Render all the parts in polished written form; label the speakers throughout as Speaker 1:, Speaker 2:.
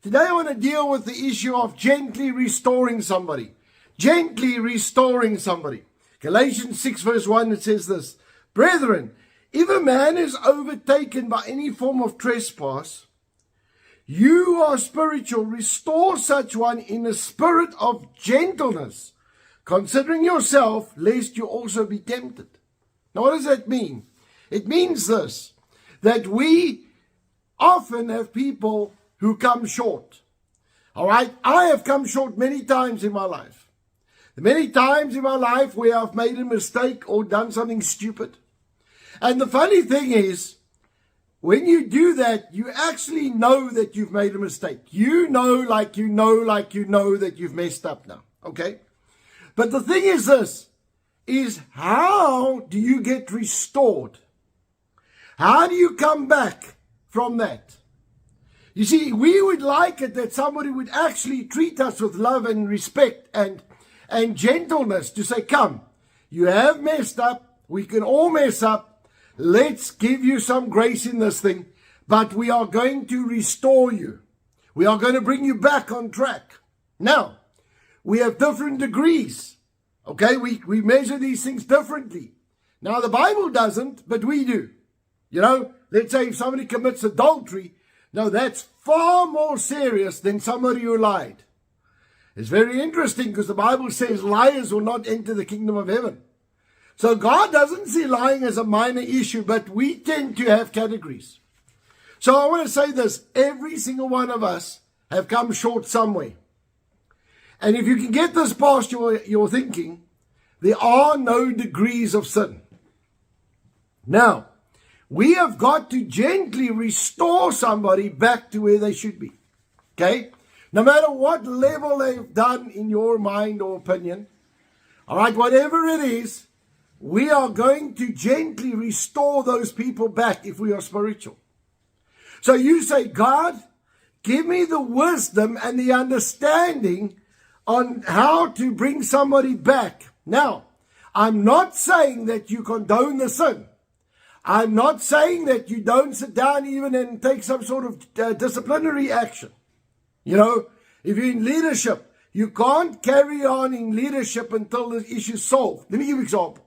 Speaker 1: Today I want to deal with the issue of gently restoring somebody. Gently restoring somebody. Galatians 6 verse 1, it says this: Brethren, if a man is overtaken by any form of trespass, you who are spiritual, restore such one in a spirit of gentleness, considering yourself, lest you also be tempted. Now what does that mean? It means this, that we often have people who come short. All right? I have come short many times in my life. Many times in my life where I've made a mistake or done something stupid. And the funny thing is, when you do that, you actually know that you've made a mistake. You know like you know that you've messed up now. Okay? But the thing is this, is how do you get restored? How do you come back from that? You see, we would like it that somebody would actually treat us with love and respect and gentleness to say, come, you have messed up. We can all mess up. Let's give you some grace in this thing, but we are going to restore you. We are going to bring you back on track. Now, we have different degrees. Okay, we measure these things differently. Now, the Bible doesn't, but we do. You know, let's say if somebody commits adultery, now that's far more serious than somebody who lied. It's very interesting because the Bible says liars will not enter the kingdom of heaven. So God doesn't see lying as a minor issue, but we tend to have categories. So I want to say this, every single one of us have come short somewhere. And if you can get this past your thinking, there are no degrees of sin. Now, we have got to gently restore somebody back to where they should be. Okay? No matter what level they've done in your mind or opinion. All right, whatever it is, we are going to gently restore those people back if we are spiritual. So you say, God, give me the wisdom and the understanding on how to bring somebody back. Now, I'm not saying that you condone the sin. I'm not saying that you don't sit down even and take some sort of disciplinary action. You know, if you're in leadership, you can't carry on in leadership until the issue's solved. Let me give you an example.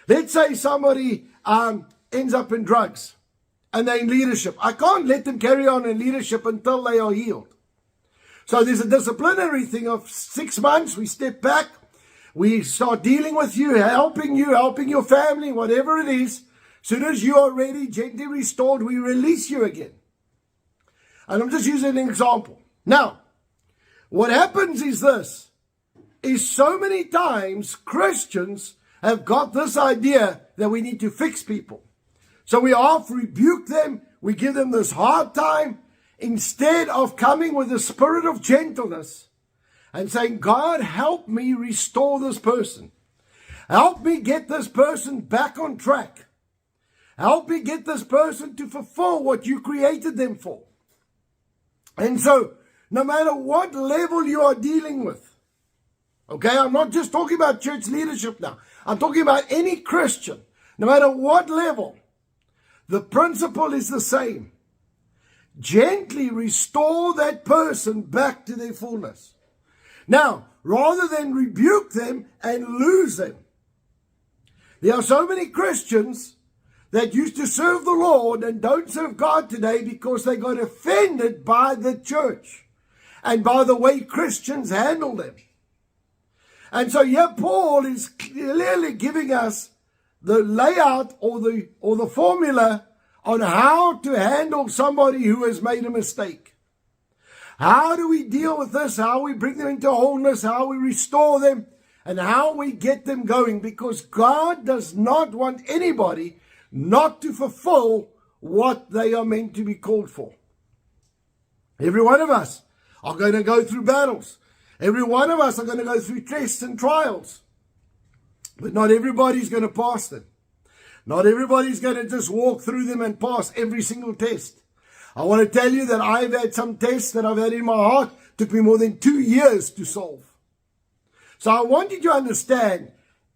Speaker 1: Let's say somebody ends up in drugs and they're in leadership. I can't let them carry on in leadership until they are healed. So there's a disciplinary thing of 6 months. We step back. We start dealing with you, helping your family, whatever it is. As soon as you are ready, gently restored, we release you again. And I'm just using an example. Now, what happens is this, is so many times Christians have got this idea that we need to fix people. So we half rebuke them, we give them this hard time, instead of coming with a spirit of gentleness and saying, God, help me restore this person. Help me get this person back on track. Help me get this person to fulfill what you created them for. And so, no matter what level you are dealing with, okay, I'm not just talking about church leadership now. I'm talking about any Christian. No matter what level, the principle is the same. Gently restore that person back to their fullness. Now, rather than rebuke them and lose them, there are so many Christians that used to serve the Lord and don't serve God today because they got offended by the church and by the way Christians handle them. And so here Paul is clearly giving us the layout or the formula on how to handle somebody who has made a mistake. How do we deal with this? How we bring them into wholeness? How we restore them? And how we get them going? Because God does not want anybody not to fulfill what they are meant to be called for. Every one of us are going to go through battles. Every one of us are going to go through tests and trials. But not everybody's going to pass them. Not everybody's going to just walk through them and pass every single test. I want to tell you that I've had some tests that I've had in my heart. Took me more than 2 years to solve. So I want you to understand,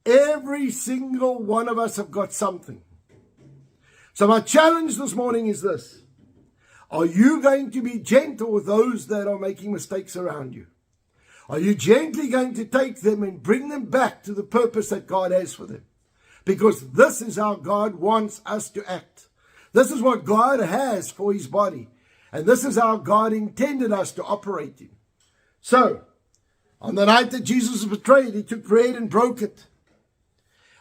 Speaker 1: every single one of us have got something. So my challenge this morning is this. Are you going to be gentle with those that are making mistakes around you? Are you gently going to take them and bring them back to the purpose that God has for them? Because this is how God wants us to act. This is what God has for his body. And this is how God intended us to operate in. So, on the night that Jesus was betrayed, he took bread and broke it.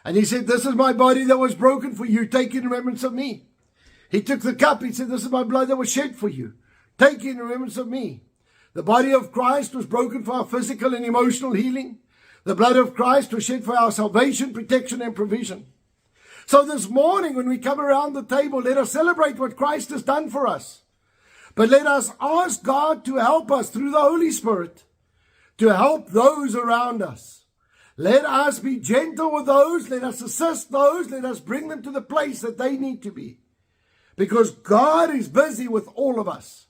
Speaker 1: And he said, this is my body that was broken for you. Take it in remembrance of me. He took the cup. He said, this is my blood that was shed for you. Take it in remembrance of me. The body of Christ was broken for our physical and emotional healing. The blood of Christ was shed for our salvation, protection, and provision. So this morning, when we come around the table, let us celebrate what Christ has done for us. But let us ask God to help us through the Holy Spirit to help those around us. Let us be gentle with those. Let us assist those. Let us bring them to the place that they need to be. Because God is busy with all of us.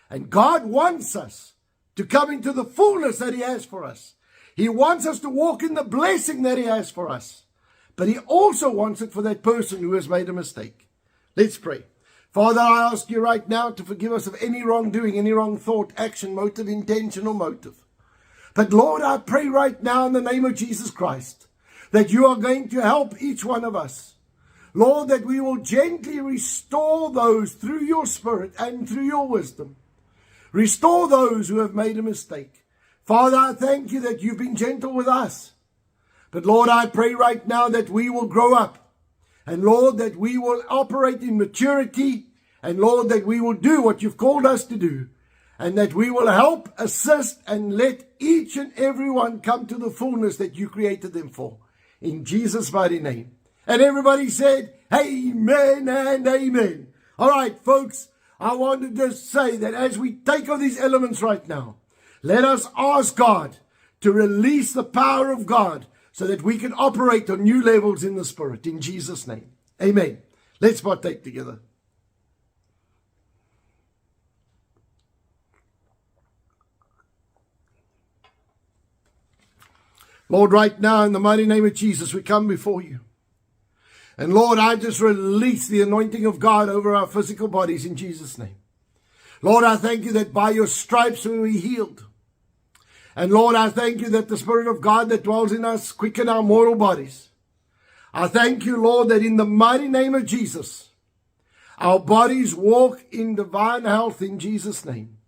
Speaker 1: And God wants us to come into the fullness that he has for us. He wants us to walk in the blessing that he has for us. But he also wants it for that person who has made a mistake. Let's pray. Father, I ask you right now to forgive us of any wrongdoing, any wrong thought, action, motive, intention, or motive. But Lord, I pray right now in the name of Jesus Christ that you are going to help each one of us. Lord, that we will gently restore those through your Spirit and through your wisdom. Restore those who have made a mistake. Father, I thank you that you've been gentle with us. But Lord, I pray right now that we will grow up. And Lord, that we will operate in maturity. And Lord, that we will do what you've called us to do. And that we will help, assist, and let each and every one come to the fullness that you created them for. In Jesus' mighty name. And everybody said, amen and amen. All right, folks, I want to just say that as we take on these elements right now, let us ask God to release the power of God so that we can operate on new levels in the Spirit. In Jesus' name. Amen. Let's partake together. Lord, right now, in the mighty name of Jesus, we come before you. And Lord, I just release the anointing of God over our physical bodies in Jesus' name. Lord, I thank you that by your stripes we were healed. And Lord, I thank you that the Spirit of God that dwells in us quicken our mortal bodies. I thank you, Lord, that in the mighty name of Jesus, our bodies walk in divine health in Jesus' name.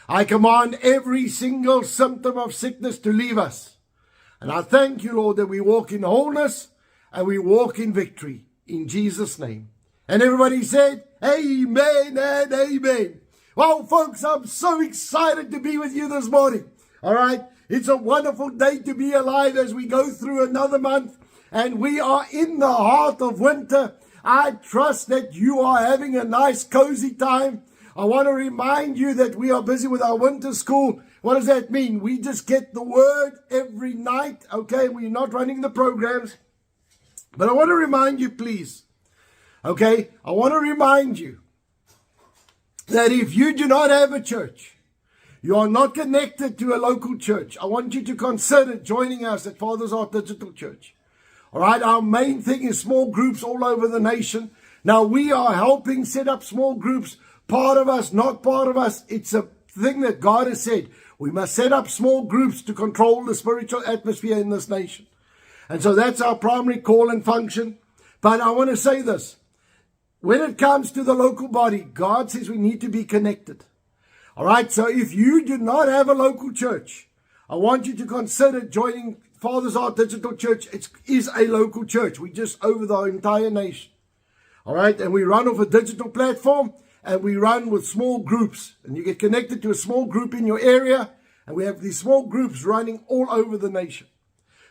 Speaker 1: I command every single symptom of sickness to leave us. And I thank you, Lord, that we walk in wholeness and we walk in victory in Jesus' name. And everybody said, amen and amen. Well, folks, I'm so excited to be with you this morning. All right. It's a wonderful day to be alive as we go through another month. And we are in the heart of winter. I trust that you are having a nice, cozy time. I want to remind you that we are busy with our winter school. What does that mean? We just get the word every night. Okay. We're not running the programs. But I want to remind you, please. Okay. I want to remind you that if you do not have a church, you are not connected to a local church, I want you to consider joining us at Father's Heart Digital Church. All right, our main thing is small groups all over the nation. Now, we are helping set up small groups, part of us, not part of us. It's a thing that God has said. We must set up small groups to control the spiritual atmosphere in this nation. And so that's our primary call and function. But I want to say this. When it comes to the local body, God says we need to be connected. All right, so if you do not have a local church, I want you to consider joining Father's Heart Digital Church. It is a local church. We just over the entire nation. All right, and we run off a digital platform and we run with small groups. And you get connected to a small group in your area. And we have these small groups running all over the nation.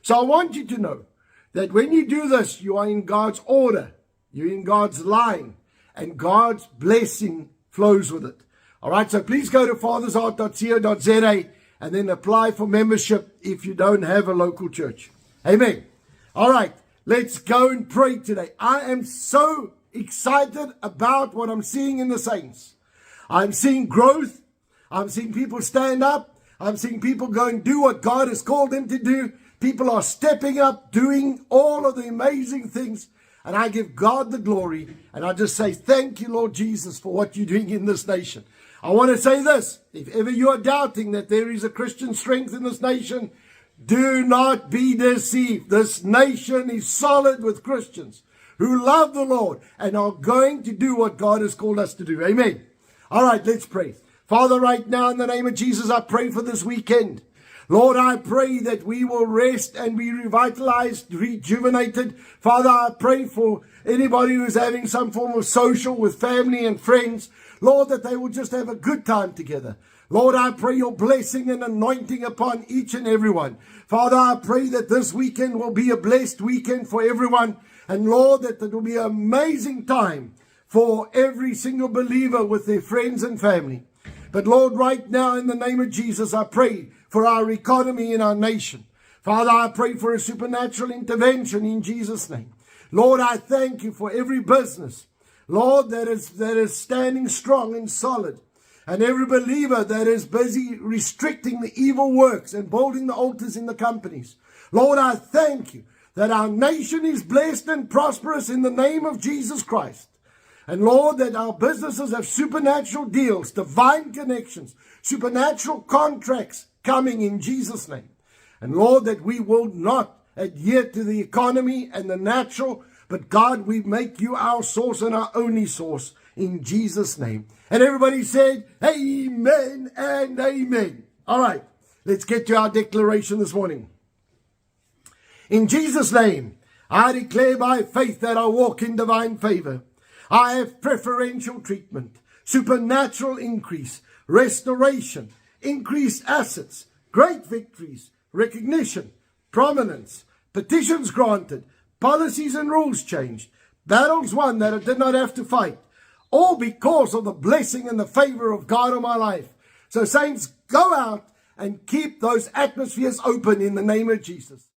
Speaker 1: So I want you to know that when you do this, you are in God's order. You're in God's line. And God's blessing flows with it. All right, so please go to fathersheart.co.za and then apply for membership if you don't have a local church. Amen. All right, let's go and pray today. I am so excited about what I'm seeing in the saints. I'm seeing growth. I'm seeing people stand up. I'm seeing people go and do what God has called them to do. People are stepping up, doing all of the amazing things. And I give God the glory. And I just say, thank you, Lord Jesus, for what you're doing in this nation. I want to say this. If ever you are doubting that there is a Christian strength in this nation, do not be deceived. This nation is solid with Christians who love the Lord and are going to do what God has called us to do. Amen. All right, let's pray. Father, right now in the name of Jesus, I pray for this weekend. Lord, I pray that we will rest and be revitalized, rejuvenated. Father, I pray for anybody who's having some form of social with family and friends. Lord, that they will just have a good time together. Lord, I pray your blessing and anointing upon each and everyone. Father, I pray that this weekend will be a blessed weekend for everyone. And Lord, that it will be an amazing time for every single believer with their friends and family. But Lord, right now in the name of Jesus, I pray for our economy in our nation. Father, I pray for a supernatural intervention in Jesus' name. Lord, I thank you for every business, Lord, that is standing strong and solid. And every believer that is busy restricting the evil works and building the altars in the companies. Lord, I thank you that our nation is blessed and prosperous in the name of Jesus Christ. And Lord, that our businesses have supernatural deals, divine connections, supernatural contracts coming in Jesus' name. And Lord, that we will not adhere to the economy and the natural, but God, we make you our source and our only source in Jesus' name. And everybody said, amen and amen. All right, let's get to our declaration this morning. In Jesus' name, I declare by faith that I walk in divine favor. I have preferential treatment, supernatural increase, restoration, increased assets, great victories, recognition, prominence, petitions granted, policies and rules changed, battles won that I did not have to fight, all because of the blessing and the favor of God on my life. So saints, go out and keep those atmospheres open in the name of Jesus.